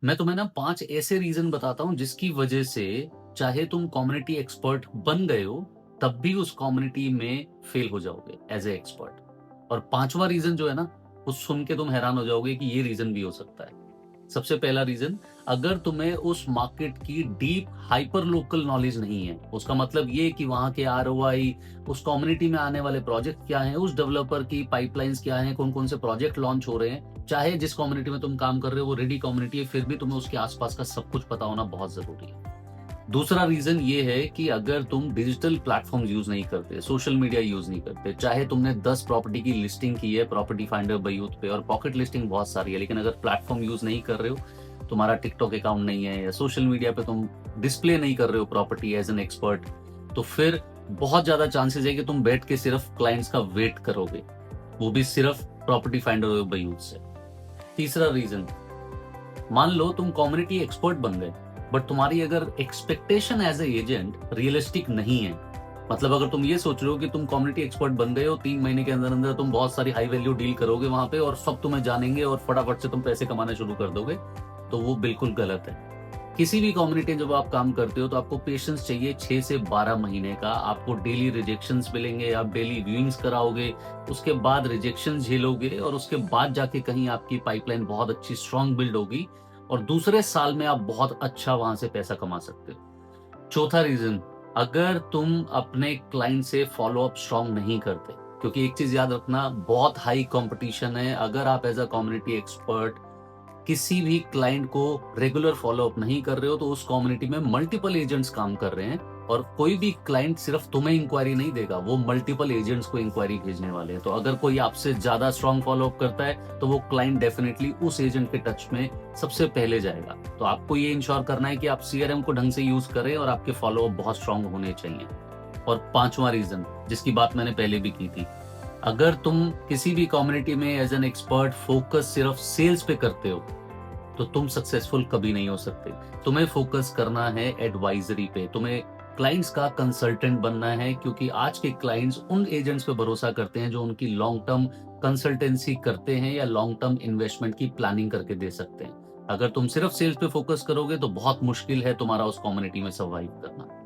मैं तुम्हें ना 5 ऐसे रीज़न बताता हूँ जिसकी वजह से चाहे तुम कम्युनिटी एक्सपर्ट बन गए हो, तब भी उस कम्युनिटी में फेल हो जाओगे एज़ अ एक्सपर्ट। और 5वां रीज़न जो है ना, वो सुन के तुम हैरान हो जाओगे कि ये रीज़न भी हो सकता है। सबसे पहला रीज़न, अगर तुम्हें उस मार्केट की डीप हाइपर लोकल नॉलेज नहीं है, उसका मतलब ये कि वहाँ के आरओआई, उस कम्युनिटी में आने वाले प्रोजेक्ट क्या हैं, उस डेवलपर की पाइपलाइन्स क्या हैं, कौन-कौन से प्रोजेक्ट लॉन्च हो रहे हैं। चाहे जिस कम्युनिटी में तुम काम कर रहे हो वो रेडी कम्युनिटी है, फिर भी तुम्हें उसके आस-पास का सब कुछ पता होना बहुत ज़रूरी है। दूसरा रीज़न ये है कि अगर तुम डिजिटल प्लेटफ़ॉर्म्स यूज़ नहीं करते, सोशल मीडिया यूज़ नहीं करते, चाहे तुमने 10 प्रॉपर्टी की लिस्टिंग की है प्रॉपर्टी फाइंडर बाय यूथ पे और पॉकेट लिस्टिंग बहुत सारी है, लेकिन अगर प्लेटफ़ॉर्म यूज़ नहीं कर रहे हो, तुम्हारा टिकटॉक अकाउंट नहीं है या सोशल मीडिया पे तुम डिस्प्ले नहीं कर रहे हो प्रॉपर्टी एज़ एन एक्सपर्ट, तो फिर बहुत ज़्यादा चांसेज़ है कि तुम बैठ के सिर्फ़ क्लाइंट्स का वेट करोगे, वो भी सिर्फ़ प्रॉपर्टी फाइंडर बाय यूथ से। तीसरा रीज़न, मान लो तुम कम्युनिटी एक्सपर्ट बन गए, बट तुम्हारी अगर expectation as a agent realistic नहीं है, मतलब अगर तुम ये सोच रहे हो कि तुम कम्युनिटी एक्सपर्ट बन गए हो, 3 महीने के अंदर अंदर तुम बहुत सारी हाई वैल्यू डील करोगे वहां पे और सब तुम्हें जानेंगे और फटाफट से तुम पैसे कमाना शुरू कर दोगे, तो वो बिल्कुल गलत है। किसी भी कम्युनिटी में जब आप काम करते हो तो आपको पेशेंस चाहिए 6 से 12 महीने का। आपको डेली रिजेक्शंस मिलेंगे, आप डेली व्यूइंग्स कराओगे, उसके बाद रिजेक्शन झेलोगे और उसके बाद जाके कहीं आपकी पाइपलाइन बहुत अच्छी स्ट्रांग बिल्ड होगी और दूसरे साल में आप बहुत अच्छा वहां से पैसा कमा सकते हो। चौथा रीजन, अगर तुम अपने क्लाइंट से फॉलो अप स्ट्रांग नहीं करते, क्योंकि एक चीज याद रखना, बहुत हाई कंपटीशन है। अगर आप एज अ कम्युनिटी एक्सपर्ट किसी भी क्लाइंट को रेगुलर फॉलोअप नहीं कर रहे हो, तो उस कम्युनिटी में मल्टीपल एजेंट्स काम कर रहे हैं और कोई भी क्लाइंट सिर्फ तुम्हें इंक्वायरी नहीं देगा, वो मल्टीपल एजेंट्स को इंक्वायरी भेजने वाले हैं। तो अगर कोई आपसे ज्यादा स्ट्रांग फॉलोअप करता है, तो वो क्लाइंट डेफिनेटली उस एजेंट के टच में सबसे पहले जाएगा। तो आपको ये इंश्योर करना है कि आप सीआरएम को ढंग से यूज करें और आपके फॉलोअप बहुत स्ट्रांग होने चाहिए। और 5वां रीजन, जिसकी बात मैंने पहले भी की थी, अगर तुम किसी भी कम्युनिटी में एज एन एक्सपर्ट फोकस सिर्फ सेल्स पे करते हो, तो तुम सक्सेसफुल कभी नहीं हो सकते। तुम्हें फोकस करना है एडवाइजरी पे, तुम्हें क्लाइंट्स का कंसल्टेंट बनना है, क्योंकि आज के क्लाइंट्स उन एजेंट्स पे भरोसा करते हैं जो उनकी लॉन्ग टर्म कंसल्टेंसी करते हैं या लॉन्ग टर्म इन्वेस्टमेंट की प्लानिंग करके दे सकते हैं। अगर तुम सिर्फ सेल्स पे फोकस करोगे तो बहुत मुश्किल है तुम्हारा उस कम्युनिटी में सर्वाइव करना।